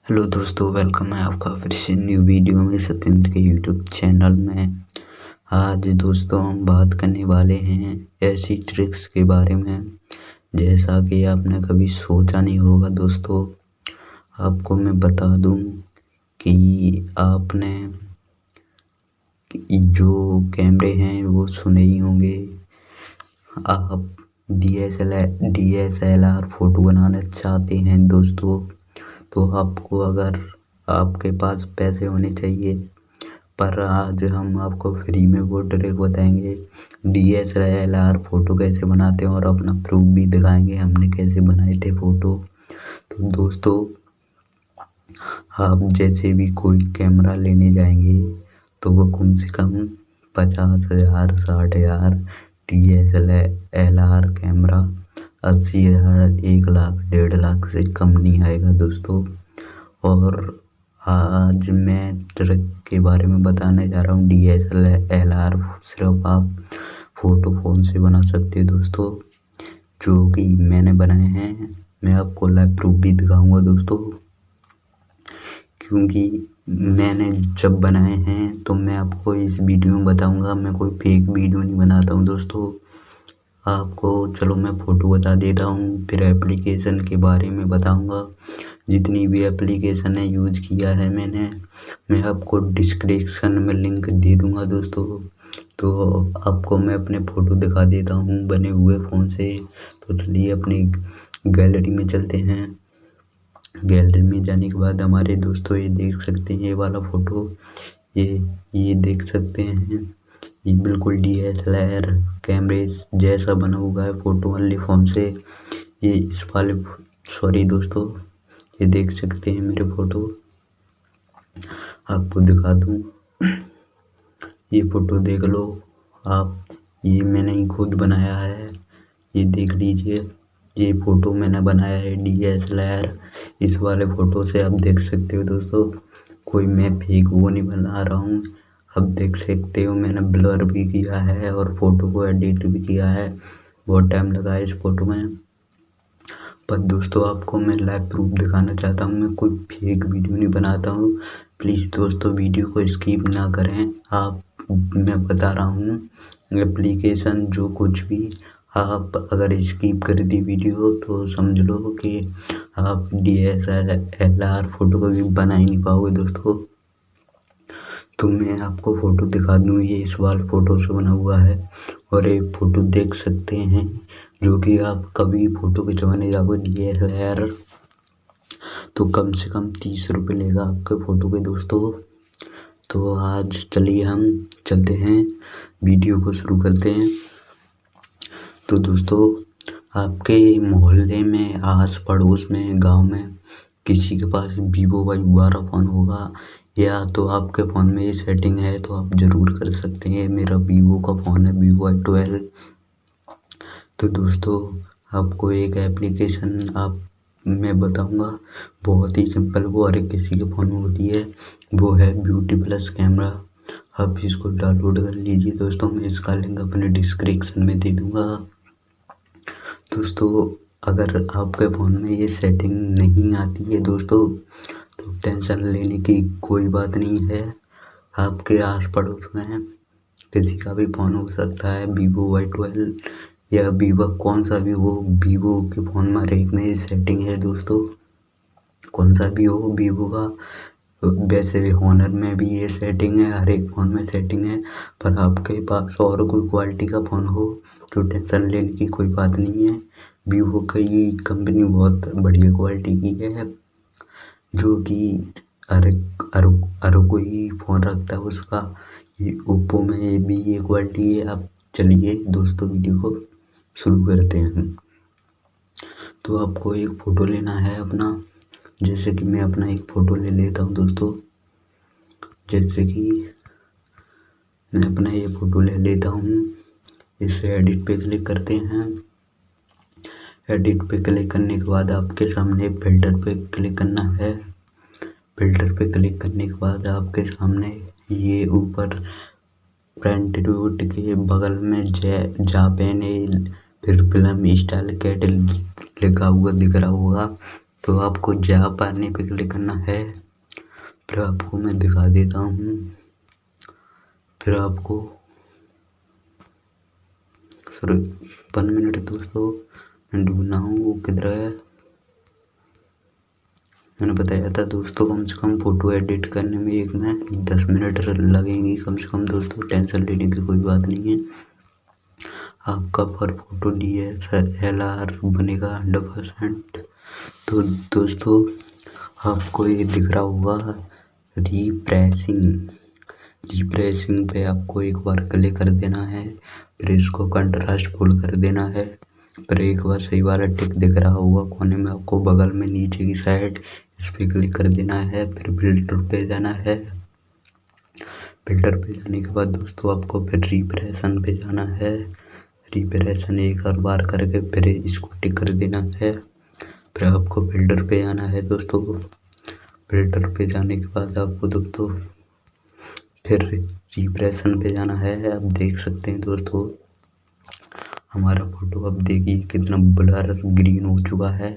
Hello दोस्तों, welcome है आपका फिर से न्यू वीडियो में सत्येंद्र के यूट्यूब चैनल में। आज दोस्तों हम बात करने वाले हैं ऐसी ट्रिक्स के बारे में जैसा कि आपने कभी सोचा नहीं होगा। दोस्तों आपको मैं बता दूं कि आपने जो कैमरे हैं वो सुने ही होंगे। आप DSLR फ़ोटो बनाना चाहते हैं दोस्तों, तो आपको अगर आपके पास पैसे होने चाहिए। पर आज हम आपको फ्री में वो ट्रिक बताएंगे DSLR फ़ोटो कैसे बनाते हैं और अपना प्रूफ भी दिखाएंगे हमने कैसे बनाए थे फ़ोटो। तो दोस्तों आप जैसे भी कोई कैमरा लेने जाएंगे तो वो कम से कम 50,000 60,000, DSLR कैमरा 80,000 1 लाख 1.5 लाख से कम नहीं आएगा दोस्तों। और आज मैं ट्रिक के बारे में बताने जा रहा हूँ DSLR सिर्फ आप फ़ोटो फ़ोन से बना सकते हो दोस्तों, जो कि मैंने बनाए हैं। मैं आपको लाइव प्रूफ भी दिखाऊंगा दोस्तों, क्योंकि मैंने जब बनाए हैं तो मैं आपको इस वीडियो में बताऊंगा। मैं कोई फेक वीडियो नहीं बनाता हूँ दोस्तों। आपको चलो मैं फ़ोटो बता देता हूँ, फिर एप्लीकेशन के बारे में बताऊंगा। जितनी भी एप्लीकेशन है यूज किया है मैं आपको डिस्क्रिप्शन में लिंक दे दूंगा दोस्तों। तो आपको मैं अपने फ़ोटो दिखा देता हूँ बने हुए फ़ोन से। तो चलिए अपनी गैलरी में चलते हैं। गैलरी में जाने के बाद हमारे दोस्तों ये देख सकते हैं, ये वाला फ़ोटो ये देख सकते हैं। ये बिल्कुल DSLR कैमरे जैसा बना हुआ है फ़ोटो वाले फ़ोन से। ये इस वाले सॉरी दोस्तों, ये देख सकते हैं मेरे फ़ोटो। आपको दिखा दूँ, ये फ़ोटो देख लो आप। ये मैंने ही खुद बनाया है, ये देख लीजिए। ये फ़ोटो मैंने बनाया है DSLR इस वाले फ़ोटो से। आप देख सकते हो दोस्तों, कोई मैं फेक वो नहीं बना रहा हूँ। आप देख सकते हो मैंने ब्लर भी किया है और फ़ोटो को एडिट भी किया है। बहुत टाइम लगा है इस फ़ोटो में, पर दोस्तों आपको मैं लाइव प्रूफ दिखाना चाहता हूँ। मैं कोई फेक वीडियो नहीं बनाता हूँ। प्लीज़ दोस्तों वीडियो को स्किप ना करें। मैं बता रहा हूँ एप्लीकेशन जो कुछ भी, आप अगर स्किप कर दी वीडियो तो समझ लो कि आप DSLR फ़ोटो कभी बना ही नहीं पाओगे दोस्तों। तो मैं आपको फ़ोटो दिखा दूँ, ये इस वाले फ़ोटो से बना हुआ है। और ये फ़ोटो देख सकते हैं, जो कि आप कभी फ़ोटो खिंचवाने जाओगे DSLR तो कम से कम 30 रुपये लेगा आपके फ़ोटो के दोस्तों। तो आज चलिए हम चलते हैं, वीडियो को शुरू करते हैं। तो दोस्तों आपके मोहल्ले में, आस पड़ोस में, गांव में किसी के पास Vivo Y12 फ़ोन होगा, या तो आपके फ़ोन में ये सेटिंग है तो आप ज़रूर कर सकते हैं। मेरा Vivo का फ़ोन है, Vivo Y12। तो दोस्तों आपको एक एप्लीकेशन मैं बताऊंगा, बहुत ही सिंपल, वो हर एक किसी के फ़ोन में होती है। वो है ब्यूटी प्लस कैमरा। आप इसको डाउनलोड कर लीजिए दोस्तों, मैं इसका लिंक अपने डिस्क्रिप्शन में दे दूंगा। दोस्तों अगर आपके फ़ोन में ये सेटिंग नहीं आती है दोस्तों, तो टेंशन लेने की कोई बात नहीं है। आपके आस पड़ोस में किसी का भी फ़ोन हो सकता है, Vivo Y12 या Vivo कौन सा भी हो, Vivo के फ़ोन में हर एक में ये सेटिंग है दोस्तों। कौन सा भी हो Vivo का, वैसे हॉनर में भी ये सेटिंग है, हर एक फ़ोन में सेटिंग है। पर आपके पास और कोई क्वालिटी का फ़ोन हो तो टेंशन लेने की कोई बात नहीं है। Vivo का ये कंपनी बहुत बढ़िया क्वालिटी की है, जो कि हर कोई फ़ोन रखता है उसका। ये ओप्पो में भी ये क्वालिटी है। आप चलिए दोस्तों वीडियो को शुरू करते हैं। तो आपको एक फ़ोटो लेना है अपना, जैसे कि मैं अपना एक फ़ोटो ले लेता हूँ दोस्तों। जैसे कि मैं अपना ये फ़ोटो ले लेता हूँ, इसे एडिट पे क्लिक करते हैं। एडिट पे क्लिक करने के बाद आपके सामने फ़िल्टर पे क्लिक करना है। फ़िल्टर पे क्लिक करने के बाद आपके सामने ये ऊपर फ्रंट रूट के बगल में जापान फिर फिल्म स्टाइल कैट लिखा हुआ दिख रहा होगा। तो आपको जा पाने पे क्लिक करना है। फिर आपको मैं दिखा देता हूँ। फिर आपको 1 मिनट दोस्तों, मैं ढूंढना हूँ वो किधर है। मैंने बताया था दोस्तों कम से कम फ़ोटो एडिट करने में एक में 10 मिनट लगेंगी कम से कम दोस्तों। टेंशन लेने की कोई बात नहीं है। आपका पर फोटो DSLR बनेगा 100%। तो दोस्तों आपको ये दिख रहा होगा रिप्रेसिंग पे आपको एक बार क्लिक कर देना है। फिर इसको कंट्रास्ट फुल कर देना है। फिर एक बार सही वाला टिक दिख रहा होगा कोने में आपको बगल में नीचे की साइड, इस पे क्लिक कर देना है। फिर फिल्टर पे जाना है। फिल्टर पे जाने के बाद दोस्तों आपको फिर रिप्रेशन पे जाना है। रिप्रेशन एक और बार करके फिर इसको टिक कर देना है। फिर आपको फिल्टर पे जाना है दोस्तों। फिल्टर पे जाने के बाद आपको दोस्तों फिर रिप्रेशन पे जाना है। आप देख सकते हैं दोस्तों हमारा फोटो अब देखिए कितना ब्लर ग्रीन हो चुका है।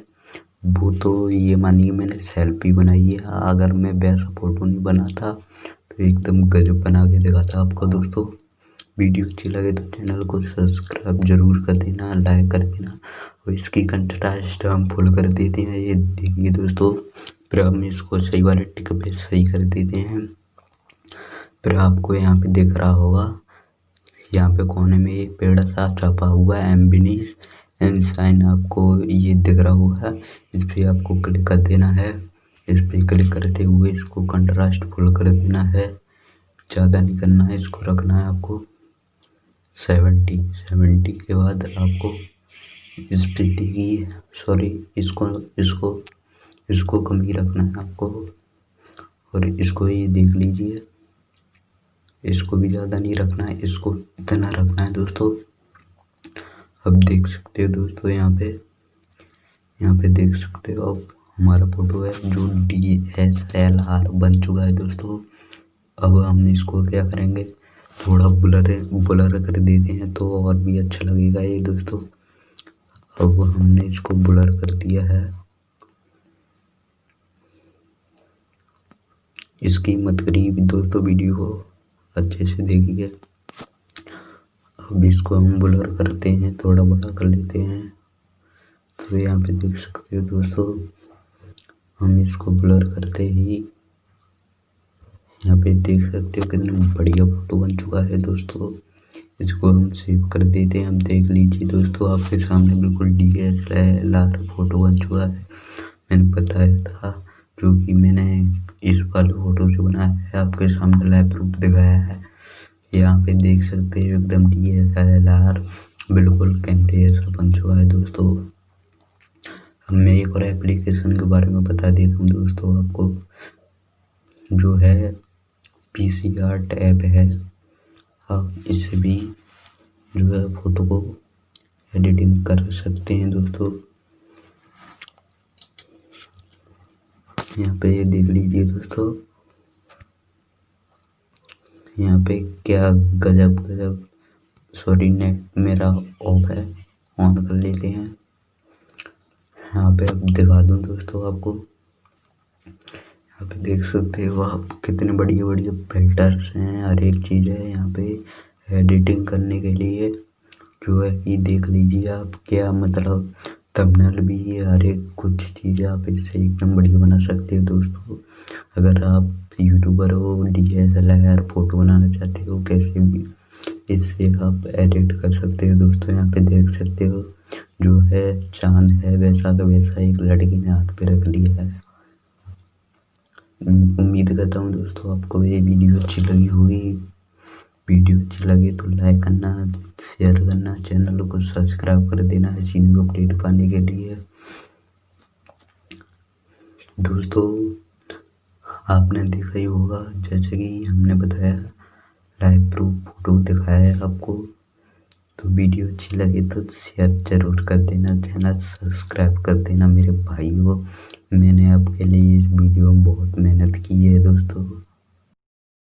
वो तो ये मानिए मैंने सेल्फी बनाई है। अगर मैं वैसा फोटो नहीं बनाता तो एकदम गजब बना के दिखाता आपको दोस्तों। वीडियो अच्छी लगे तो चैनल को सब्सक्राइब जरूर कर देना, लाइक कर देना और इसकी कंट्रास्ट हम फुल कर देते हैं। ये देखिए दोस्तों, फिर हम इसको सही वाले टिक पे सही कर देते हैं। फिर आपको यहाँ पे दिख रहा होगा, यहाँ पे कोने में ये पेड़ सा छपा हुआ है एम्बिनिस एंड आपको ये दिख रहा होगा। इस पर आपको क्लिक कर देना है। इस पर क्लिक करते हुए इसको कंट्रास्ट फुल कर देना है। ज़्यादा नहीं करना है, इसको रखना है आपको 70 के बाद आपको इस पे देखिए, सॉरी इसको कम ही रखना है आपको। और इसको ये देख लीजिए, इसको भी ज़्यादा नहीं रखना है, इसको इतना रखना है दोस्तों। अब देख सकते हो दोस्तों यहाँ पे देख सकते हो अब हमारा फोटो है जो DSLR बन चुका है दोस्तों। अब हम इसको क्या करेंगे, थोड़ा ब्लर कर देते हैं तो और भी अच्छा लगेगा ये दोस्तों। अब हमने इसको ब्लर कर दिया है। इसकी मत करिए दोस्तों, वीडियो को अच्छे से देखिए। अब इसको हम ब्लर करते हैं, थोड़ा बड़ा कर लेते हैं। तो यहाँ पे देख सकते हो दोस्तों, हम इसको ब्लर करते ही यहाँ पे देख सकते हो कितना बढ़िया फोटो बन चुका है दोस्तों। इसको हम सेव कर देते हैं। अब देख लीजिए दोस्तों, आपके सामने बिल्कुल DSLR फोटो बन चुका है। मैंने बताया था जो कि मैंने इस वाले फोटो से बनाया है, आपके सामने लाइव प्रूफ दिखाया है। यहाँ पे देख सकते हो एकदम DSLR बिल्कुल कैमरे जैसा बन चुका है दोस्तों। अब मैं एक और एप्लीकेशन के बारे में बता देता हूँ दोस्तों आपको, जो है PC आर्ट ऐप है। आप इससे भी जो है फोटो को एडिटिंग कर सकते हैं दोस्तों। यहाँ पे ये देख लीजिए दोस्तों, यहाँ पे क्या गजब सॉरी नेट मेरा ऑफ है, ऑन कर लेते हैं। यहाँ पे अब दिखा दूँ दोस्तों आपको, यहाँ पे देख सकते हो आप कितने बढ़िया फिल्टर्स हैं, हर एक चीज़ है यहाँ पे एडिटिंग करने के लिए। जो है कि देख लीजिए आप, क्या मतलब थंबनेल भी है, हर एक कुछ चीज़ आप इससे एकदम बढ़िया बना सकते हो दोस्तों। अगर आप यूट्यूबर हो, DSLR फोटो बनाना चाहते हो, कैसे भी इससे आप एडिट कर सकते हो दोस्तों। यहाँ पे देख सकते हो जो है चांद है वैसा का वैसा एक लड़की ने हाथ पे रख लिया है। उम्मीद करता हूँ दोस्तों आपको ये वीडियो अच्छी लगी होगी। वीडियो अच्छी लगे तो लाइक करना, शेयर करना, चैनल को सब्सक्राइब कर देना इसी न्यू अपडेट पाने के लिए। दोस्तों आपने देखा ही होगा, जैसे कि हमने बताया लाइव प्रूफ फोटो दिखाया है आपको। तो वीडियो अच्छी लगे तो शेयर जरूर कर देना, चैनल सब्सक्राइब कर देना मेरे भाइयों। मैंने आपके लिए इस वीडियो में बहुत मेहनत की है दोस्तों।